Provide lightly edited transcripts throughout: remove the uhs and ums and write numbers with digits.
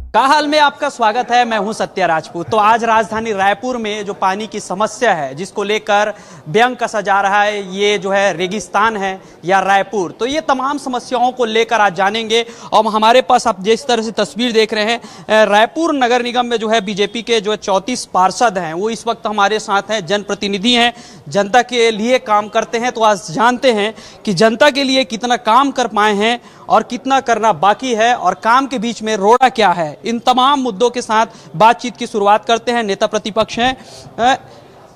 का हाल में आपका स्वागत है। मैं हूं सत्या राजपूत। तो आज राजधानी रायपुर में जो पानी की समस्या है जिसको लेकर व्यंग कसा जा रहा है, ये जो है रेगिस्तान है या रायपुर, तो ये तमाम समस्याओं को लेकर आज जानेंगे। और हमारे पास आप जिस तरह से तस्वीर देख रहे हैं, रायपुर नगर निगम में जो है बीजेपी के जो 34 पार्षद हैं वो इस वक्त हमारे साथ हैं, जनप्रतिनिधि हैं, जनता के लिए काम करते हैं। तो आज जानते हैं कि जनता के लिए कितना काम कर पाए हैं और कितना करना बाकी है और काम के बीच में रोड़ा क्या है। इन तमाम मुद्दों के साथ बातचीत की शुरुआत करते हैं। नेता प्रतिपक्ष हैं,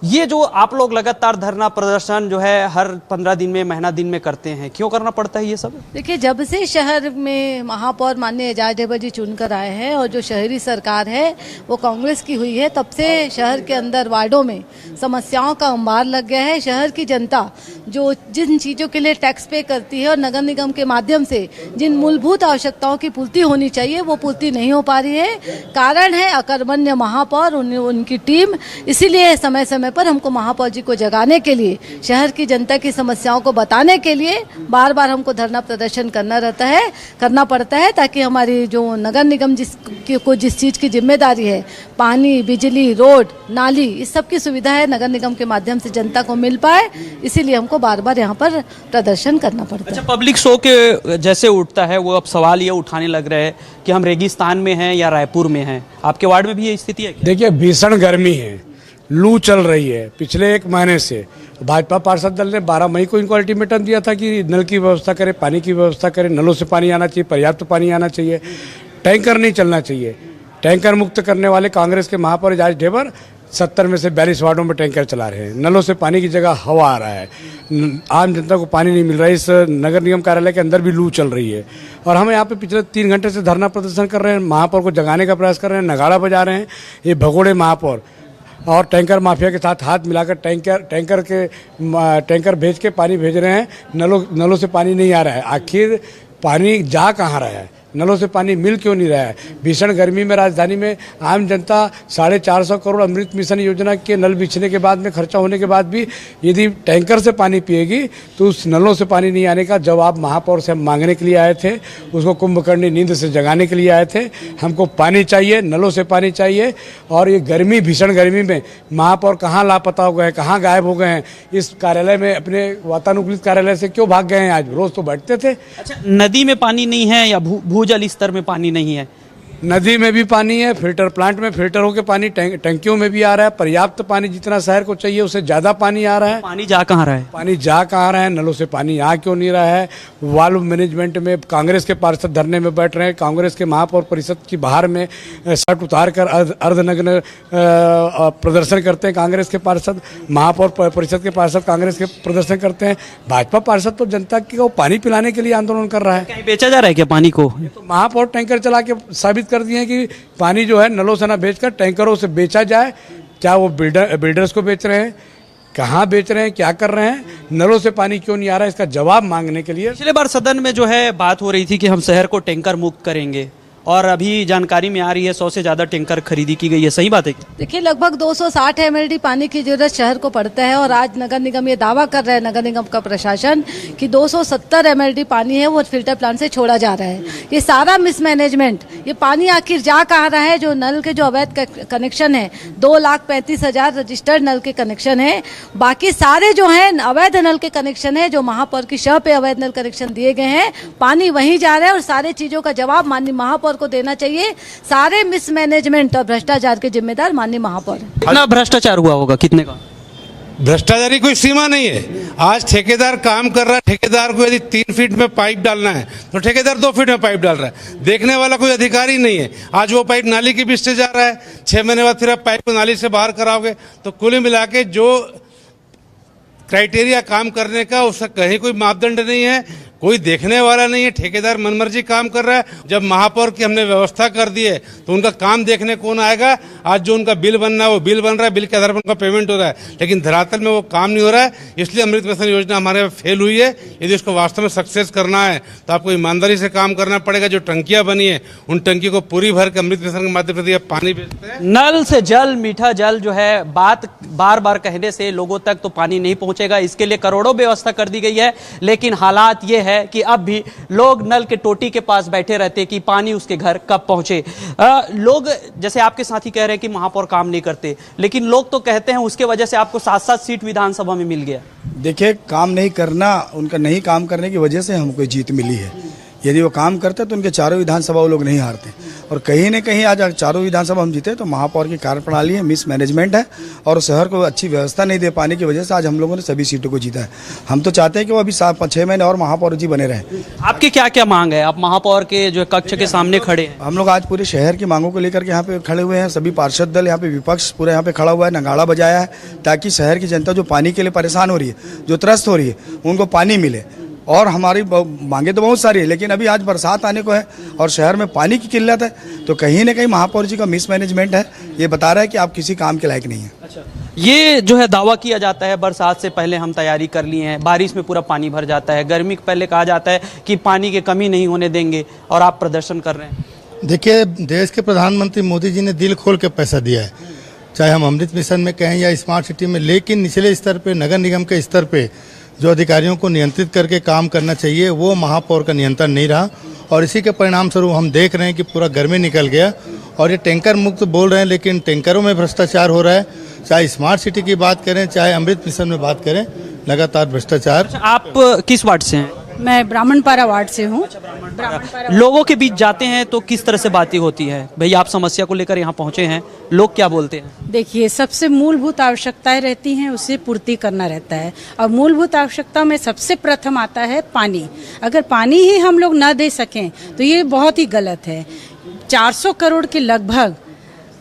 ये जो आप लोग लगातार धरना प्रदर्शन जो है हर 15 दिन में, महीना दिन में करते हैं, क्यों करना पड़ता है ये सब? देखिए, जब से शहर में महापौर माननीय एजाज ढेबर जी चुनकर आए हैं और जो शहरी सरकार है वो कांग्रेस की हुई है, तब से शहर के अंदर वार्डों में समस्याओं का अंबार लग गया है। शहर की जनता जो जिन चीज़ों के लिए टैक्स पे करती है और नगर निगम के माध्यम से जिन मूलभूत आवश्यकताओं की पूर्ति होनी चाहिए वो पूर्ति नहीं हो पा रही है। कारण है अकर्मण्य महापौर, उनकी टीम। इसीलिए समय समय पर हमको महापौर जी को जगाने के लिए, शहर की जनता की समस्याओं को बताने के लिए बार बार हमको धरना प्रदर्शन करना पड़ता है, ताकि हमारी जो नगर निगम जिस चीज़ की जिम्मेदारी है, पानी, बिजली, रोड, नाली, इस सब की सुविधा है नगर निगम के माध्यम से जनता को मिल पाए। इसीलिए हमको बार बार यहाँ पर प्रदर्शन करना पड़ता है। अच्छा, पब्लिक शो के जैसे उठता है वो अब सवाल ये उठाने लग रहे हैं कि हम रेगिस्तान में हैं या रायपुर में हैं। आपके वार्ड में भी ये स्थिति है क्या? देखिए, भीषण गर्मी है, लू चल रही है पिछले 1 महीने से। भाजपा पार्षद दल ने 12 मई को इनको अल्टीमेटम दिया था कि नल की व्यवस्था करें, पानी की व्यवस्था करें, नलों से पानी आना चाहिए, पर्याप्त पानी आना चाहिए, टैंकर नहीं चलना चाहिए। टैंकर मुक्त करने वाले कांग्रेस के महापौर एजाज ढेबर 70 में से 42 वार्डों में टैंकर चला रहे हैं। नलों से पानी की जगह हवा आ रहा है, आम जनता को पानी नहीं मिल रहा है। इस नगर निगम कार्यालय के अंदर भी लू चल रही है और हम यहाँ पे पिछले 3 घंटे से धरना प्रदर्शन कर रहे हैं, महापौर को जगाने का प्रयास कर रहे हैं, नगाड़ा बजा रहे हैं। ये भगोड़े महापौर और टैंकर माफिया के साथ हाथ मिलाकर टैंकर भेज के पानी भेज रहे हैं। नलों से पानी नहीं आ रहा है। आखिर पानी जा कहाँ रहा है? नलों से पानी मिल क्यों नहीं रहा है? भीषण गर्मी में राजधानी में आम जनता 450 करोड़ अमृत मिशन योजना के नल बिछने के बाद में, खर्चा होने के बाद भी यदि टैंकर से पानी पिएगी तो उस नलों से पानी नहीं आने का जवाब महापौर से हम मांगने के लिए आए थे। उसको कुंभकर्णी नींद से जगाने के लिए आए थे। हमको पानी चाहिए, नलों से पानी चाहिए। और ये गर्मी, भीषण गर्मी में महापौर कहाँ लापता हो गए, कहाँ गायब हो गए हैं? इस कार्यालय में, अपने वातानुकूलित कार्यालय से क्यों भाग गए हैं? आज रोज तो बैठते थे। अच्छा, नदी में पानी नहीं है या भूजल स्तर में पानी नहीं है? नदी में भी पानी है, फिल्टर प्लांट में फिल्टर होकर पानी टंकियों में भी आ रहा है। पर्याप्त पानी जितना शहर को चाहिए उससे ज़्यादा पानी आ रहा है। पानी जा कहाँ रहा है? पानी जा कहाँ रहा है? नलों से पानी आ क्यों नहीं रहा है? वाल्व मैनेजमेंट में कांग्रेस के पार्षद धरने में बैठ रहे हैं। कांग्रेस के महापौर परिषद की बाहर में शर्ट उतार कर अर्धनग्न प्रदर्शन करते हैं। कांग्रेस के पार्षद, महापौर परिषद के पार्षद कांग्रेस के प्रदर्शन करते हैं। भाजपा पार्षद तो जनता को पानी पिलाने के लिए आंदोलन कर रहा है। कहीं बेचा जा रहा है क्या पानी को? तो महापौर टैंकर चला के साबित कर दिए कि पानी जो है नलों से ना बेचकर टैंकरों से बेचा जाए। क्या वो बिल्डर्स को बेच रहे हैं? कहाँ बेच रहे हैं? क्या कर रहे हैं? नलों से पानी क्यों नहीं आ रहा है? इसका जवाब मांगने के लिए पिछले बार सदन में जो है बात हो रही थी कि हम शहर को टैंकर मुक्त करेंगे और अभी जानकारी में आ रही है 100 से ज्यादा टैंकर खरीदी की गई है। सही बात है क्या? देखिए, लगभग 260 MLD पानी की जरूरत शहर को पड़ता है और आज नगर निगम ये दावा कर रहा है, नगर निगम का प्रशासन, कि 270 MLD पानी है वो फिल्टर प्लांट से छोड़ा जा रहा है। ये सारा मिसमैनेजमेंट, ये पानी आखिर जा कहाँ रहा है? जो नल के जो अवैध कनेक्शन है, 2,35,000 रजिस्टर्ड नल के कनेक्शन है। बाकी सारे जो है अवैध नल के कनेक्शन है, जो महापौर की शह पे अवैध नल कनेक्शन दिए गए हैं, पानी वहीं जा रहा है। और सारे चीजों का जवाब माननीय महापौर को देना चाहिए। सारे मिसमैनेजमेंट और भ्रष्टाचार के जिम्मेदार माननीय महापौर। कितना भ्रष्टाचार हुआ होगा? कितने का? भ्रष्टाचार की कोई सीमा नहीं है। आज ठेकेदार काम कर रहा है, ठेकेदार को यदि 3 फीट में पाइप डालना है तो ठेकेदार 2 फीट में पाइप डाल रहा है। देखने वाला कोई अधिकारी नहीं है। आज वो पाइप नाली के बीच से जा रहा है, 6 महीने बाद फिर आप पाइप को नाली से बाहर कराओगे। तो कुल मिला के जो क्राइटेरिया काम करने का, उसका कहीं कोई मापदंड नहीं है, कोई देखने वाला नहीं है। ठेकेदार मनमर्जी काम कर रहा है। जब महापौर की हमने व्यवस्था कर दी है तो उनका काम देखने कौन आएगा? आज जो उनका बिल बनना है वो बिल बन रहा है, बिल के आधार पर उनका पेमेंट हो रहा है, लेकिन धरातल में वो काम नहीं हो रहा है। इसलिए अमृत मिशन योजना हमारे फेल हुई है। यदि उसको वास्तव में सक्सेस करना है तो आपको ईमानदारी से काम करना पड़ेगा। जो टंकियां बनी है उन टंकी को पूरी भर के अमृत मिशन के माध्यम से पानी भेजते हैं। नल से जल, मीठा जल जो है, बात बार बार कहने से लोगों तक तो पानी नहीं पहुंचेगा। इसके लिए करोड़ों व्यवस्था कर दी गई है, लेकिन हालात ये है है कि अब भी लोग नल के टोटी के पास बैठे रहते कि पानी उसके घर कब पहुंचे। लोग जैसे आपके साथी कह रहे हैं कि महापौर काम नहीं करते, लेकिन लोग तो कहते हैं उसके वजह से आपको 7-7 सीट विधानसभा में मिल गया। देखिए, काम नहीं करना, उनका नहीं काम करने की वजह से हमको जीत मिली है। यदि वो काम करते तो उनके चारों विधानसभा वो लोग नहीं हारते। और कहीं न कहीं आज चारों विधानसभा हम जीते तो महापौर की कार्यप्रणाली है, मिस मैनेजमेंट है और शहर को अच्छी व्यवस्था नहीं दे पाने की वजह से आज हम लोगों ने सभी सीटों को जीता है। हम तो चाहते हैं कि वो अभी 7-6 महीने और महापौर जी बने रहें। आपकी क्या क्या मांग है? आप महापौर के जो कक्ष के सामने खड़े हैं। हम लोग आज पूरे शहर की मांगों को लेकर के यहाँ पे खड़े हुए हैं। सभी पार्षद दल यहाँ पे, विपक्ष पूरे यहाँ पे खड़ा हुआ है, नगाड़ा बजाया है, ताकि शहर की जनता जो पानी के लिए परेशान हो रही है, जो त्रस्त हो रही है, उनको पानी मिले। और हमारी मांगे तो बहुत सारी है, लेकिन अभी आज बरसात आने को है और शहर में पानी की किल्लत है, तो कहीं ना कहीं महापौर जी का मिसमैनेजमेंट है। ये बता रहा है कि आप किसी काम के लायक नहीं है। अच्छा, ये जो है दावा किया जाता है बरसात से पहले हम तैयारी कर लिए हैं, बारिश में पूरा पानी भर जाता है, गर्मी के पहले कहा जाता है कि पानी की कमी नहीं होने देंगे, और आप प्रदर्शन कर रहे हैं। देखिए, देश के प्रधानमंत्री मोदी जी ने दिल खोल के पैसा दिया है, चाहे हम अमृत मिशन में कहें या स्मार्ट सिटी में, लेकिन निचले स्तर पे, नगर निगम के स्तर पे जो अधिकारियों को नियंत्रित करके काम करना चाहिए वो महापौर का नियंत्रण नहीं रहा, और इसी के परिणाम स्वरूप हम देख रहे हैं कि पूरा गर्मी निकल गया। और ये टैंकर मुक्त बोल रहे हैं, लेकिन टैंकरों में भ्रष्टाचार हो रहा है। चाहे स्मार्ट सिटी की बात करें, चाहे अमृत मिशन में बात करें, लगातार भ्रष्टाचार। आप किस वार्ड से हैं? मैं ब्राह्मणपारा वार्ड से हूँ। लोगों के बीच जाते हैं तो किस तरह से बातें होती है? भैया, आप समस्या को लेकर यहाँ पहुंचे हैं, लोग क्या बोलते हैं? देखिए, सबसे मूलभूत आवश्यकताएं रहती हैं, उसे पूर्ति करना रहता है। और मूलभूत आवश्यकता में सबसे प्रथम आता है पानी। अगर पानी ही हम लोग न दे सकें तो ये बहुत ही गलत है। 400 करोड़ के लगभग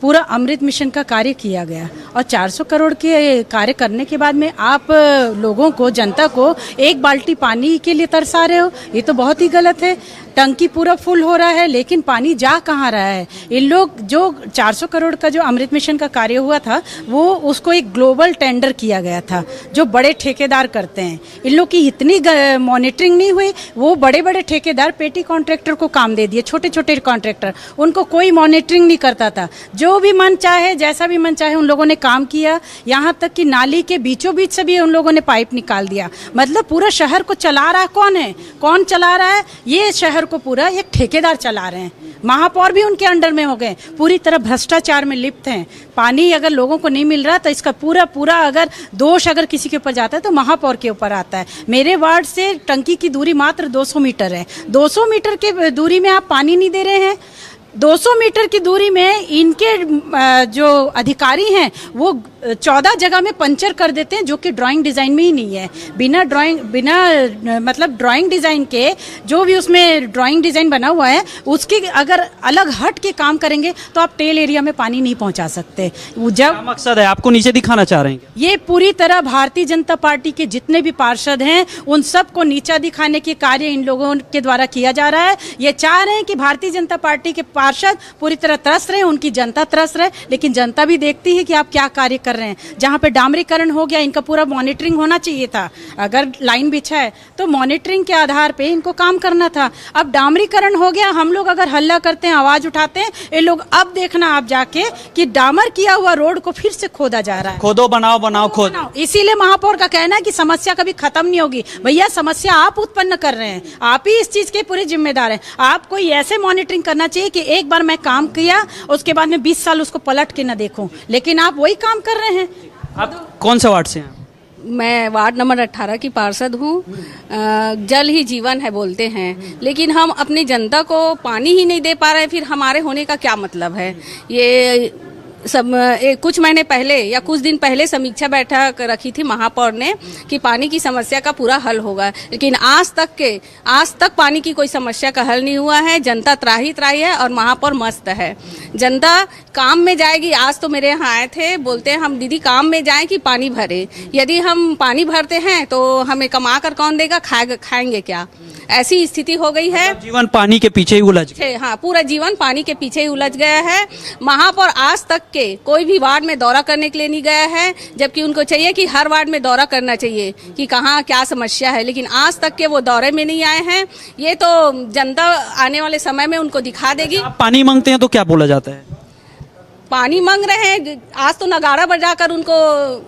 पूरा अमृत मिशन का कार्य किया गया, और 400 करोड़ के कार्य करने के बाद में आप लोगों को, जनता को एक बाल्टी पानी के लिए तरसा रहे हो, ये तो बहुत ही गलत है। टंकी पूरा फुल हो रहा है, लेकिन पानी जा कहाँ रहा है? इन लोग जो 400 करोड़ का जो अमृत मिशन का कार्य हुआ था, वो उसको एक ग्लोबल टेंडर किया गया था, जो बड़े ठेकेदार करते हैं। इन लोग की इतनी मॉनिटरिंग नहीं हुई, वो बड़े बड़े ठेकेदार पेटी कॉन्ट्रैक्टर को काम दे दिए, छोटे छोटे कॉन्ट्रैक्टर, उनको कोई मॉनिटरिंग नहीं करता था। जो भी मन चाहे, जैसा भी मन चाहे, उन लोगों ने काम किया। यहाँ तक कि नाली के बीचों बीच से भी उन लोगों ने पाइप निकाल दिया। मतलब पूरा शहर को चला रहा कौन है? कौन चला रहा है? ये शहर को पूरा एक ठेकेदार चला रहे हैं। महापौर भी उनके अंडर में हो गए, पूरी तरह भ्रष्टाचार में लिप्त हैं। पानी अगर लोगों को नहीं मिल रहा तो इसका पूरा अगर दोष अगर किसी के ऊपर जाता है तो महापौर के ऊपर आता है। मेरे वार्ड से टंकी की दूरी मात्र 200 मीटर है। 200 मीटर के दूरी में आप पानी नहीं दे रहे हैं। 200 मीटर की दूरी में इनके जो अधिकारी हैं वो 14 जगह में पंचर कर देते हैं, जो कि ड्राइंग डिजाइन में ही नहीं है। बिना ड्राइंग डिजाइन के जो भी उसमें ड्राइंग डिजाइन बना हुआ है, उसकी अगर अलग हट के काम करेंगे तो आप टेल एरिया में पानी नहीं पहुंचा सकते। जब मकसद है आपको नीचे दिखाना चाह रहे हैं? ये पूरी तरह भारतीय जनता पार्टी के जितने भी पार्षद हैं उन सबको नीचा दिखाने के कार्य इन लोगों के द्वारा किया जा रहा है। ये चाह रहे हैं कि भारतीय जनता पार्टी के पार्षद पूरी तरह त्रस्त रहे, उनकी जनता त्रस्त रहे, लेकिन जनता भी देखती है कि आप क्या कार्य कर रहे हैं। जहां पे डामरीकरण हो गया, इनका पूरा मॉनिटरिंग होना चाहिए था। अगर लाइन बिछा है तो मॉनिटरिंग के आधार पे इनको काम करना था। अब डामरीकरण हो गया, हम लोग अगर हल्ला करते हैं, आवाज उठाते हैं, ये लोग अब देखना आप जाके कि डामर किया हुआ रोड को फिर से खोदा जा रहा है। खोदो, बनाओ खोद। इसीलिए महापौर का कहना है कि समस्या कभी खत्म नहीं होगी। भैया, समस्या आप उत्पन्न कर रहे हैं, आप ही इस चीज के पूरे जिम्मेदार हैं। आपको ऐसे मॉनिटरिंग करना चाहिए कि एक बार मैं काम किया, उसके बाद में 20 साल उसको पलट के न देखूं, लेकिन आप वही काम कर रहे हैं। आप कौन सा वार्ड से हैं? मैं वार्ड नंबर 18 की पार्षद हूँ। जल ही जीवन है बोलते हैं, लेकिन हम अपनी जनता को पानी ही नहीं दे पा रहे, फिर हमारे होने का क्या मतलब है? ये सब कुछ महीने पहले या कुछ दिन पहले समीक्षा बैठक रखी थी महापौर ने कि पानी की समस्या का पूरा हल होगा, लेकिन आज तक पानी की कोई समस्या का हल नहीं हुआ है। जनता त्राही है और महापौर मस्त है। जनता काम में जाएगी। आज तो मेरे यहाँ आए थे, बोलते हैं हम दीदी काम में जाएं कि पानी भरे। यदि हम पानी भरते हैं तो हमें कमा कर कौन देगा? खाएंगे क्या? ऐसी स्थिति हो गई है। जीवन पानी के पीछे ही उलझ गया। हाँ, पूरा जीवन पानी के पीछे ही उलझ गया है। महापौर आज तक के कोई भी वार्ड में दौरा करने के लिए नहीं गया है, जबकि उनको चाहिए कि हर वार्ड में दौरा करना चाहिए कि कहाँ क्या समस्या है, लेकिन आज तक के वो दौरे में नहीं आए हैं। ये तो जनता आने वाले समय में उनको दिखा देगी। आप पानी मांगते हैं तो क्या बोला जाता है? पानी मांग रहे हैं। आज तो नगाड़ा बजाकर उनको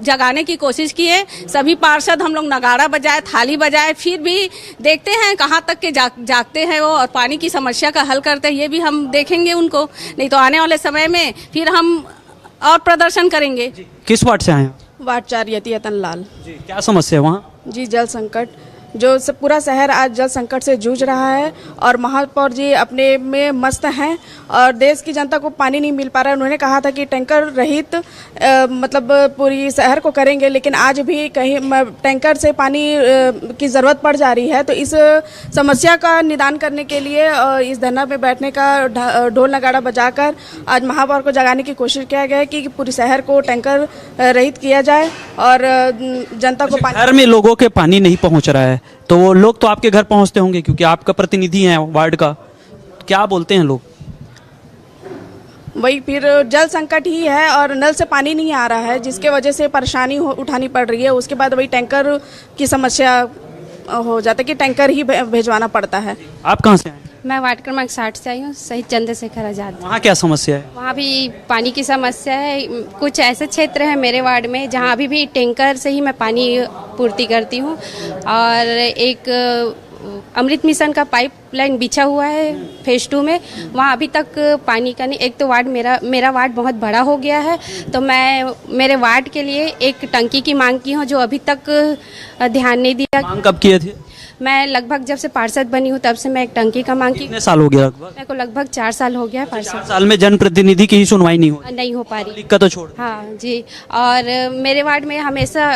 जगाने की कोशिश किए, सभी पार्षद हम लोग नगाड़ा बजाए, थाली बजाए, फिर भी देखते हैं कहाँ तक के जागते हैं वो और पानी की समस्या का हल करते हैं। ये भी हम देखेंगे उनको, नहीं तो आने वाले समय में फिर हम और प्रदर्शन करेंगे। किस वार्ड से आए हैं? वार्ड 4 यतियतन लाल जी, क्या समस्या है वहाँ? जी, जल संकट, जो सब पूरा शहर आज जल संकट से जूझ रहा है और महापौर जी अपने में मस्त हैं और देश की जनता को पानी नहीं मिल पा रहा है। उन्होंने कहा था कि टैंकर रहित मतलब पूरी शहर को करेंगे, लेकिन आज भी कहीं टैंकर से पानी की ज़रूरत पड़ जा रही है। तो इस समस्या का निदान करने के लिए इस धरना पे बैठने का ढोल नगाड़ा बजाकर आज महापौर को जगाने की कोशिश किया गया है कि पूरे शहर को टैंकर रहित किया जाए और जनता को घर में लोगों के पानी नहीं पहुँच रहा है, तो वो लोग तो आपके घर पहुंचते होंगे क्योंकि आपका प्रतिनिधि हैं वार्ड का, क्या बोलते हैं लोग? वही फिर जल संकट ही है और नल से पानी नहीं आ रहा है, जिसके वजह से परेशानी उठानी पड़ रही है। उसके बाद वही टैंकर की समस्या हो जाता है कि टैंकर ही भेजवाना पड़ता है। आप कहाँ से आए? मैं वार्ड क्रमांक 60 से आई हूँ, शहीद चंद्रशेखर आजाद। वहाँ क्या समस्या है? वहाँ भी पानी की समस्या है। कुछ ऐसे क्षेत्र हैं मेरे वार्ड में जहाँ अभी भी टैंकर से ही मैं पानी पूर्ति करती हूँ और एक अमृत मिशन का पाइपलाइन बिछा हुआ है फेज 2 में, वहाँ अभी तक पानी का नहीं। एक तो वार्ड मेरा वार्ड बहुत बड़ा हो गया है, तो मैं मेरे वार्ड के लिए एक टंकी की मांग की हूँ जो अभी तक ध्यान नहीं दिया। मांग कब किए थे? मैं लगभग जब से पार्षद बनी हूँ तब से मैं एक टंकी का मांग की। कितने साल हो गया लगभग? मेरे को लगभग 4 साल हो गया पार्षद। 4 साल में जनप्रतिनिधि की ही सुनवाई नहीं हो पा रही। का तो छोड़। हाँ जी, और मेरे वार्ड में हमेशा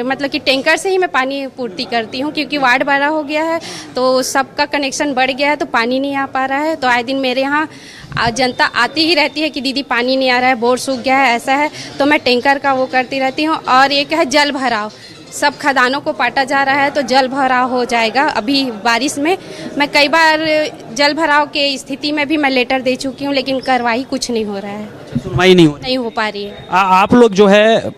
मतलब कि टैंकर से ही मैं पानी पूर्ति करती हूँ क्योंकि वार्ड बड़ा हो गया है तो सबका कनेक्शन बढ़ गया है तो पानी नहीं आ पा रहा है। तो आए दिन मेरे यहाँ जनता आती ही रहती है कि दीदी पानी नहीं आ रहा है, बोर सूख गया है, ऐसा है, तो मैं टैंकर का वो करती रहती हूँ। और एक है जल भराव, सब खदानों को पाटा जा रहा है तो जल भराव हो जाएगा। अभी बारिश में मैं कई बार जल भराव के स्थिति में भी मैं लेटर दे चुकी हूँ, लेकिन कार्रवाई कुछ नहीं हो रहा है, सुनवाई नहीं हो पा रही है। आप लोग जो है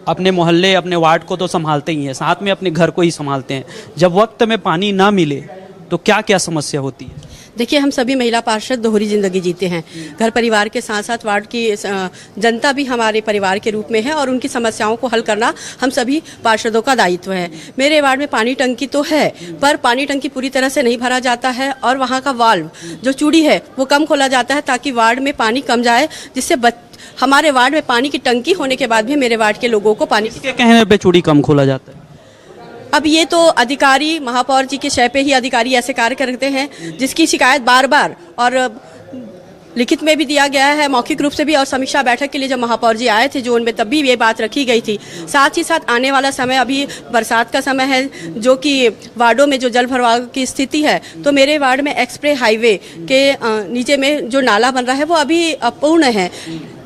अपने मोहल्ले अपने वार्ड को तो संभालते ही हैं, साथ में अपने घर को ही संभालते हैं। जब वक्त में पानी ना मिले तो क्या क्या समस्या होती है? देखिए, हम सभी महिला पार्षद दोहरी जिंदगी जीते हैं। घर परिवार के साथ साथ वार्ड की जनता भी हमारे परिवार के रूप में है और उनकी समस्याओं को हल करना हम सभी पार्षदों का दायित्व है। मेरे वार्ड में पानी टंकी तो है, पर पानी टंकी पूरी तरह से नहीं भरा जाता है और वहाँ का वाल्व जो चूड़ी है वो कम खोला जाता है ताकि वार्ड में पानी कम जाए, जिससे हमारे वार्ड में पानी की टंकी होने के बाद भी मेरे वार्ड के लोगों को पानी के कहने पे चूड़ी कम खोला जाता है। अब ये तो अधिकारी महापौर जी के शय पे ही अधिकारी ऐसे कार्य करते हैं, जिसकी शिकायत बार बार और लिखित में भी दिया गया है, मौखिक रूप से भी। और समीक्षा बैठक के लिए जब महापौर जी आए थे जोन में, तब भी ये बात रखी गई थी। साथ ही साथ आने वाला समय, अभी बरसात का समय है जो कि वार्डों में जो जल भराव की स्थिति है, तो मेरे वार्ड में एक्सप्रेस हाईवे के नीचे में जो नाला बन रहा है वो अभी अपूर्ण है,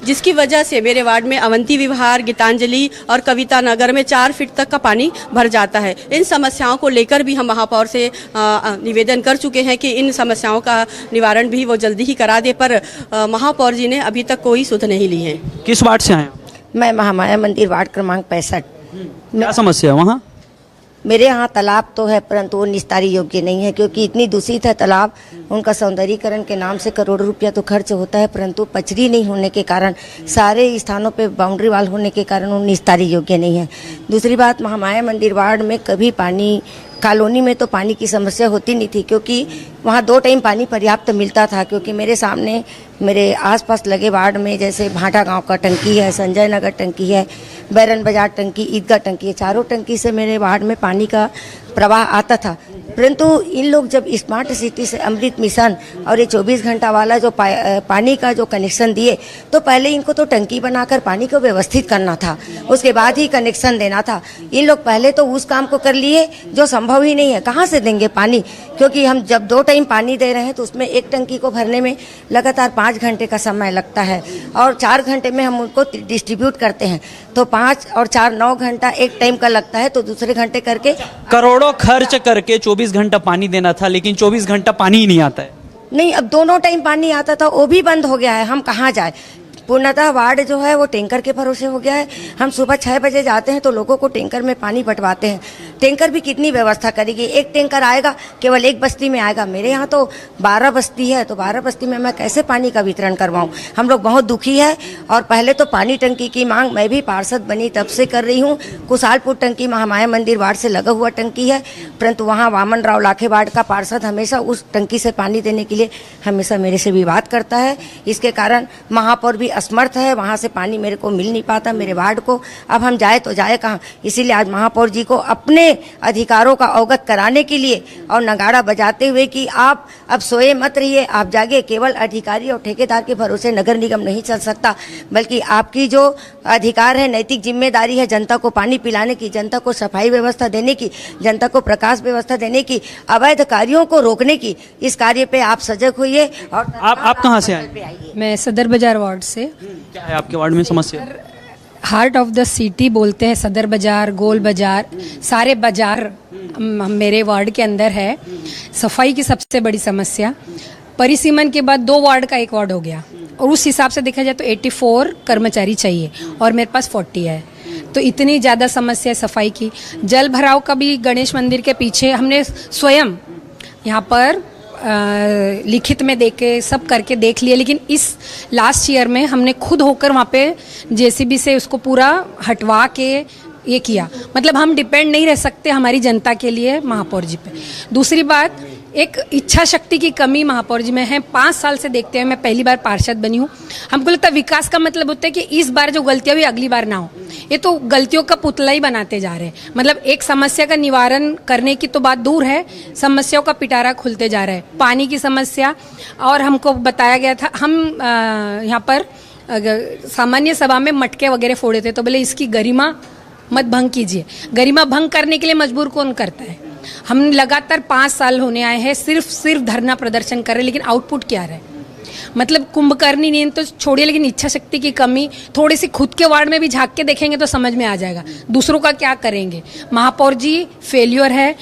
जिसकी वजह से मेरे वार्ड में अवंती विहार, गीतांजलि और कविता नगर में 4 फीट तक का पानी भर जाता है। इन समस्याओं को लेकर भी हम महापौर से निवेदन कर चुके हैं कि इन समस्याओं का निवारण भी वो जल्दी ही करा दे, पर महापौर जी ने अभी तक कोई सुध नहीं ली है। किस वार्ड से आए? मैं महामाया मंदिर वार्ड क्रमांक 65। क्या समस्या है वहाँ? मेरे यहाँ तालाब तो है परंतु वो निस्तारी योग्य नहीं है क्योंकि इतनी दूषित है तालाब। उनका सौंदर्यीकरण के नाम से करोड़ों रुपया तो खर्च होता है, परंतु पचरी नहीं होने के कारण, सारे स्थानों पे बाउंड्री वाल होने के कारण वो निस्तारी योग्य नहीं है। दूसरी बात, महामाया मंदिर वार्ड में कभी पानी, कॉलोनी में तो पानी की समस्या होती नहीं थी क्योंकि वहाँ 2 टाइम पानी पर्याप्त मिलता था। क्योंकि मेरे सामने मेरे आसपास लगे वार्ड में जैसे भाटा गांव का टंकी है, संजय नगर टंकी है, बैरन बाजार टंकी, ईदगाह टंकी है, चारों टंकी से मेरे वार्ड में पानी का प्रवाह आता था। परंतु इन लोग जब स्मार्ट सिटी से अमृत मिशन और ये 24 घंटा वाला जो पानी का जो कनेक्शन दिए, तो पहले इनको तो टंकी बनाकर पानी को व्यवस्थित करना था, उसके बाद ही कनेक्शन देना था। इन लोग पहले तो उस काम को कर लिए जो संभव ही नहीं है। कहाँ से देंगे पानी? क्योंकि हम जब 2 टाइम पानी दे रहे हैं तो उसमें एक टंकी को भरने में लगातार 5 घंटे का समय लगता है और 4 घंटे में हम उनको डिस्ट्रीब्यूट करते हैं, तो 5 और 4 9 घंटा एक टाइम का लगता है, तो दूसरे घंटे करके करोड़ों खर्च करके 24 घंटा पानी देना था, लेकिन 24 घंटा पानी ही नहीं आता है। नहीं, अब दोनों टाइम पानी आता था, वो भी बंद हो गया है। हम कहाँ जाए? पूर्णतः वार्ड जो है वो टैंकर के भरोसे हो गया है। हम सुबह 6 बजे जाते हैं तो लोगों को टैंकर में पानी बंटवाते हैं। टैंकर भी कितनी व्यवस्था करेगी, एक टैंकर आएगा केवल एक बस्ती में आएगा। मेरे यहाँ तो 12 बस्ती है, तो 12 बस्ती में मैं कैसे पानी का वितरण करवाऊँ। हम लोग बहुत दुखी है। और पहले तो पानी टंकी की मांग मैं भी पार्षद बनी तब से कर रही हूँ। कुशालपुर टंकी महामाया मंदिर वार्ड से लगा हुआ टंकी है, परंतु वहाँ वामन राव लाखे वार्ड का पार्षद हमेशा उस टंकी से पानी देने के लिए हमेशा मेरे से विवाद करता है। इसके कारण महापौर भी असमर्थ है, वहाँ से पानी मेरे को मिल नहीं पाता मेरे वार्ड को। अब हम जाए तो जाए कहाँ। इसीलिए आज महापौर जी को अपने अधिकारों का अवगत कराने के लिए और नगाड़ा बजाते हुए कि आप अब सोए मत रहिए, आप जागे। केवल अधिकारी और ठेकेदार के भरोसे नगर निगम नहीं चल सकता, बल्कि आपकी जो अधिकार है, नैतिक जिम्मेदारी है जनता को पानी पिलाने की, जनता को सफाई व्यवस्था देने की, जनता को प्रकाश व्यवस्था देने की, अवैध कार्यों को रोकने की। इस कार्य पे आप सजग होइए। और आप कहाँ से आए? मैं सदर बाजार वार्ड से। क्या है आपके वार्ड में समस्या? हार्ट ऑफ द सिटी बोलते हैं सदर बाजार, गोल बाजार, सारे बाजार मेरे वार्ड के अंदर है। सफाई की सबसे बड़ी समस्या, परिसीमन के बाद 2 वार्ड का 1 वार्ड हो गया, और उस हिसाब से देखा जाए तो 84 कर्मचारी चाहिए और मेरे पास 40 है। तो इतनी ज़्यादा समस्या है सफाई की। जल भराव का भी गणेश मंदिर के पीछे हमने स्वयं यहाँ पर लिखित में देख के सब करके देख लिए, लेकिन इस लास्ट ईयर में हमने खुद होकर वहाँ पे जेसीबी से उसको पूरा हटवा के ये किया। मतलब हम डिपेंड नहीं रह सकते हमारी जनता के लिए महापौर जी पे। दूसरी बात, एक इच्छा शक्ति की कमी महापौर जी में है। 5 साल से देखते हैं, मैं पहली बार पार्षद बनी हूँ। हमको लगता है विकास का मतलब होता है कि इस बार जो गलतियाँ हुई अगली बार ना हो। ये तो गलतियों का पुतला ही बनाते जा रहे हैं। मतलब एक समस्या का निवारण करने की तो बात दूर है, समस्याओं का पिटारा खुलते जा रहा है। पानी की समस्या, और हमको बताया गया था, हम यहाँ पर सामान्य सभा में मटके वगैरह फोड़े थे, तो बोले इसकी गरिमा मत भंग कीजिए। गरिमा भंग करने के लिए मजबूर कौन करता है? हम लगातार 5 साल होने आए हैं, सिर्फ धरना प्रदर्शन कर रहे हैं, लेकिन आउटपुट क्या रहा है? मतलब कुंभकर्णी नींद तो छोड़िए, लेकिन इच्छा शक्ति की कमी। थोड़ी सी खुद के वार्ड में भी झांक के देखेंगे तो समझ में आ जाएगा दूसरों का क्या करेंगे। महापौर जी फेल्योर है,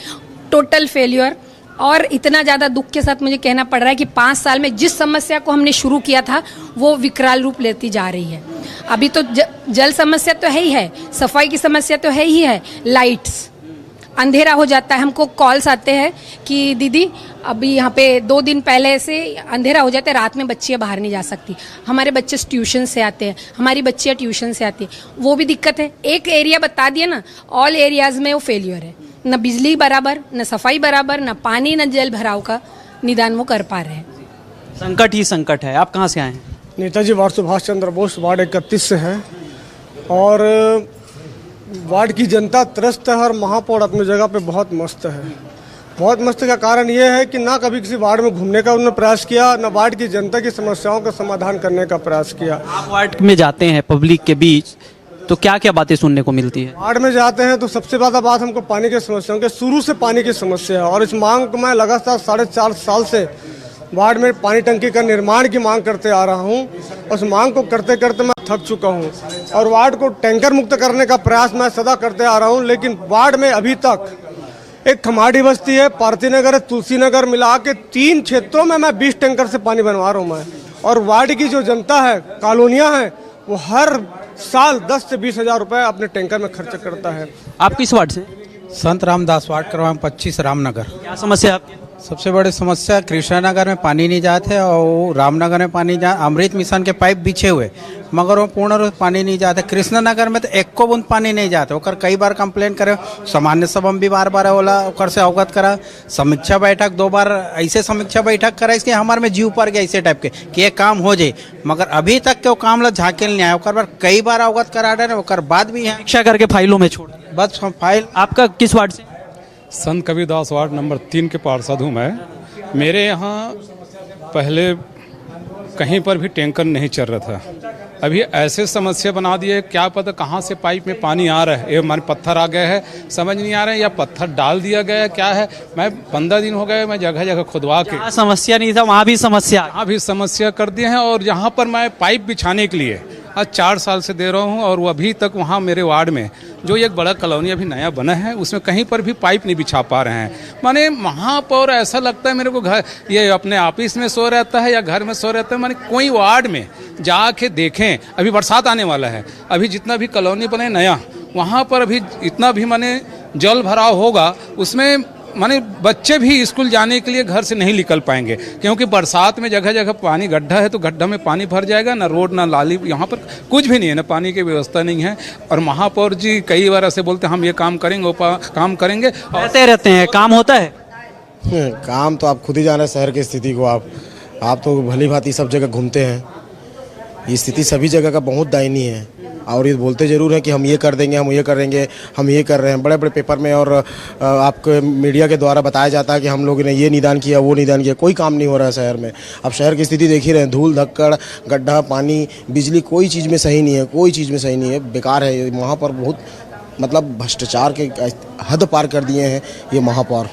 टोटल फेल्योर। और इतना ज़्यादा दुख के साथ मुझे कहना पड़ रहा है कि 5 साल में जिस समस्या को हमने शुरू किया था वो विकराल रूप लेती जा रही है। अभी तो जल समस्या तो है ही है, सफाई की समस्या तो है ही है, लाइट्स, अंधेरा हो जाता है। हमको कॉल्स आते हैं कि दीदी अभी यहाँ पे 2 दिन पहले से अंधेरा हो जाता है, रात में बच्चियाँ बाहर नहीं जा सकती। हमारे बच्चे ट्यूशन से आते हैं, हमारी बच्चियाँ ट्यूशन से आती हैं, वो भी दिक्कत है। एक एरिया बता दिया ना, ऑल एरियाज में वो फेलियर है। न बिजली बराबर, न सफाई बराबर, न पानी, न जल भराव का निदान वो कर पा रहे हैं। संकट ही संकट है। आप कहाँ से आए हैं? नेताजी वार्ड सुभाष चंद्र बोस वार्ड 31 से है। और वार्ड की जनता त्रस्त है और महापौर अपनी जगह पे बहुत मस्त है। बहुत मस्त का कारण ये है कि ना कभी किसी वार्ड में घूमने का उन्होंने प्रयास किया, ना वार्ड की जनता की समस्याओं का समाधान करने का प्रयास किया। आप वार्ड में जाते हैं पब्लिक के बीच, तो क्या क्या बातें सुनने को मिलती है? वार्ड में जाते हैं तो सबसे ज़्यादा बात हमको पानी की समस्या के, शुरू से पानी की समस्या है। और इस मांग को मैं लगातार 4.5 साल से वार्ड में पानी टंकी का निर्माण की मांग करते आ रहा हूं। उस मांग को करते करते मैं थक चुका हूं और वार्ड को टैंकर मुक्त करने का प्रयास मैं सदा करते आ रहा हूं। लेकिन वार्ड में अभी तक एक खमाड़ी बस्ती है, पारती नगर है, तुलसी नगर, मिला के 3 क्षेत्रों में मैं 20 टैंकर से पानी बनवा रहा हूँ मैं। और वार्ड की जो जनता है, कॉलोनियाँ हैं, वो हर साल 10 से 20 हज़ार रुपये अपने टैंकर में खर्च करता है। आप किस वार्ड से? संत रामदास वार्ड क्रमांक 25 रामनगर। क्या समस्या है आपकी? सबसे बड़ी समस्या कृष्णानगर में पानी नहीं जाते और रामनगर में पानी जा, अमृत मिशन के पाइप बिछे हुए मगर वो पूर्ण रूप पानी नहीं जाते। कृष्णनगर में तो 1 बूंद पानी नहीं जाते। ओकर कई बार कंप्लेंट करे, सामान्य सभा में भी बार होला, ओकर से अवगत करा, समीक्षा बैठक 2 बार ऐसे समीक्षा बैठक करा, इसके हमारे में जीव पर गया ऐसे टाइप के कि ये काम हो जाए, मगर अभी तक के वो काम ला झाँके नहीं आया। ओकर बार कई बार अवगत करा डे, ओकर बाद भी है समीक्षा करके फाइलों में छोड़ बस फाइल। आपका किस वार्ड से? संत कबीरदास वार्ड नंबर 3 के पार्षद हूँ मैं। मेरे यहाँ पहले कहीं पर भी टैंकर नहीं चल रहा था, अभी ऐसे समस्या बना दिए, क्या पता कहाँ से पाइप में पानी आ रहा है। ये हमारे पत्थर आ गए हैं, समझ नहीं आ रहा है, या पत्थर डाल दिया गया है, क्या है। मैं 15 दिन हो गए, मैं जगह जगह खुदवा के, समस्या नहीं था वहाँ भी समस्या कर दिए हैं। और यहाँ पर मैं पाइप बिछाने के लिए आज 4 साल से दे रहा हूँ और वो अभी तक वहाँ मेरे वार्ड में जो एक बड़ा कॉलोनी अभी नया बना है उसमें कहीं पर भी पाइप नहीं बिछा पा रहे हैं। माने महापौर ऐसा लगता है मेरे को घर ये अपने ऑफिस में सो रहता है या घर में सो रहता है, माने कोई वार्ड में जाके देखें। अभी बरसात आने वाला है, अभी जितना भी कॉलोनी बने नया वहाँ पर अभी इतना भी माने जल भराव होगा उसमें माने बच्चे भी स्कूल जाने के लिए घर से नहीं निकल पाएंगे, क्योंकि बरसात में जगह जगह पानी गड्ढा है तो गड्ढा में पानी भर जाएगा, ना रोड ना नाली, यहाँ पर कुछ भी नहीं है, ना पानी की व्यवस्था नहीं है। और महापौर जी कई बार ऐसे बोलते हैं हम ये काम करेंगे वो काम करेंगे, कहते रहते हैं काम होता है। काम तो आप खुद ही जान रहे शहर की स्थिति को। आप तो भली भांति सब जगह घूमते हैं, ये स्थिति सभी जगह का बहुत दयनीय है। और ये बोलते ज़रूर हैं कि हम ये कर देंगे, हम ये करेंगे, हम ये कर रहे हैं, बड़े बड़े पेपर में और आपको मीडिया के द्वारा बताया जाता है कि हम लोगों ने ये निदान किया वो निदान किया। कोई काम नहीं हो रहा है शहर में। अब शहर की स्थिति देख ही रहे हैं, धूल धक्कड़, गड्ढा, पानी, बिजली, कोई चीज़ में सही नहीं है, कोई चीज़ में सही नहीं है, बेकार है। वहाँ पर बहुत मतलब भ्रष्टाचार के हद पार कर दिए हैं ये महापौर।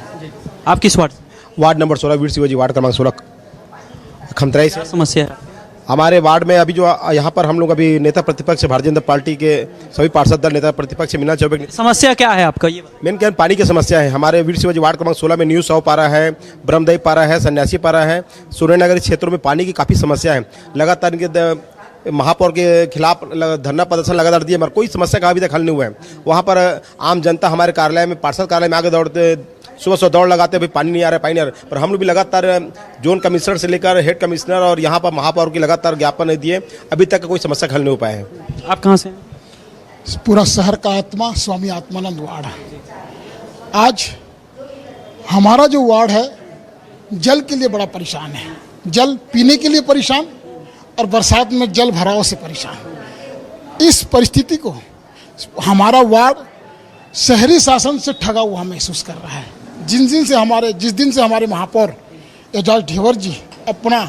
आप किस वार्ड नंबर 16 वीर शिवाजी, वार्ड क्रमांक 16 खमतराई से समस्या है? हमारे वार्ड में अभी जो यहाँ पर हम लोग अभी नेता प्रतिपक्ष भारतीय जनता पार्टी के सभी पार्षद दल नेता प्रतिपक्ष मीना चौबे, समस्या क्या है आपका? ये मेन क्या पानी की समस्या है। हमारे वीर शिवाजी वार्ड क्रमांक 16 में न्यू 100 पारा है, ब्रह्मदेव पारा है, सन्यासी पारा है, सूर्यनगर क्षेत्रों में पानी की काफ़ी समस्या है। लगातार इनके महापौर के खिलाफ धरना प्रदर्शन लगातार दिए, मगर कोई समस्या का अभी तक हल नहीं हुआ है। वहाँ पर आम जनता हमारे कार्यालय में, पार्षद कार्यालय में आगे दौड़ते, सुबह दौड़ लगाते, भाई पानी नहीं आ रहा है, पानी नहीं आ रहा है। पर हम लोग भी लगातार जोन कमिश्नर से लेकर हेड कमिश्नर और यहाँ पर महापौर की लगातार ज्ञापन दिए, अभी तक कोई समस्या हल नहीं हो पाए हैं। आप कहाँ से हैं? पूरा शहर का आत्मा स्वामी आत्मानंद वार्ड है। आज हमारा जो वार्ड है जल के लिए बड़ा परेशान है, जल पीने के लिए परेशान और बरसात में जल भराव से परेशान। इस परिस्थिति को हमारा वार्ड शहरी शासन से ठगा हुआ महसूस कर रहा है। जिस दिन से हमारे महापौर एजाज ढेबर जी अपना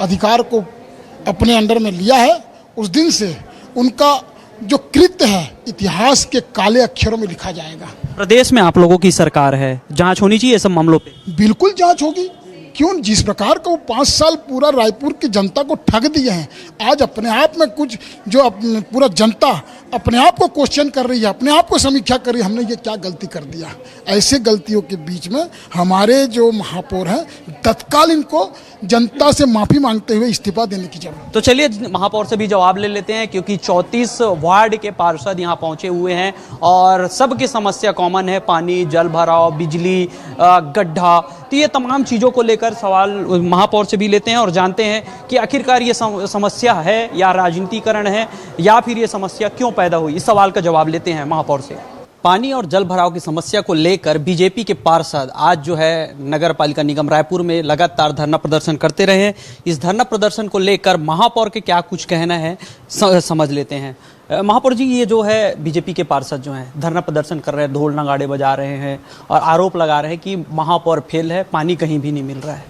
अधिकार को अपने अंडर में लिया है, उस दिन से उनका जो कृत्य है इतिहास के काले अक्षरों में लिखा जाएगा। प्रदेश में आप लोगों की सरकार है, जांच होनी चाहिए सब मामलों पे। बिल्कुल जांच होगी, क्यों? जिस प्रकार का वो 5 साल पूरा रायपुर की जनता को ठग दिए हैं, आज अपने आप में कुछ जो पूरा जनता अपने आप को क्वेश्चन कर रही है, अपने आप को समीक्षा कर रही है, हमने ये क्या गलती कर दिया। ऐसे गलतियों के बीच में हमारे जो महापौर हैं तत्काल इनको जनता से माफ़ी मांगते हुए इस्तीफा देने की जरूरत। तो चलिए महापौर से भी जवाब ले लेते हैं, क्योंकि 34 वार्ड के पार्षद यहाँ पहुँचे हुए हैं और सबकी समस्या कॉमन है, पानी, जल भराव, बिजली, गड्ढा। तो ये तमाम चीज़ों को लेकर सवाल महापौर से भी लेते हैं और जानते हैं कि आखिरकार ये समस्या है या राजनीतिकरण है या फिर ये समस्या क्यों पैदा हुई। इस सवाल का जवाब लेते हैं महापौर से। पानी और जल भराव की समस्या को लेकर बीजेपी के पार्षद आज जो है नगर पालिका निगम रायपुर में लगातार धरना प्रदर्शन करते रहे हैं। इस धरना प्रदर्शन को लेकर महापौर के क्या कुछ कहना है समझ लेते हैं। महापौर जी, ये जो है बीजेपी के पार्षद जो हैं धरना प्रदर्शन कर रहे हैं, ढोल नगाड़े बजा रहे हैं और आरोप लगा रहे हैं कि महापौर फेल है, पानी कहीं भी नहीं मिल रहा है।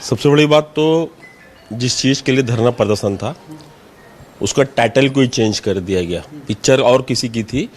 सबसे बड़ी बात तो जिस चीज़ के लिए धरना प्रदर्शन था उसका टाइटल को ही चेंज कर दिया गया। पिक्चर और किसी की थी,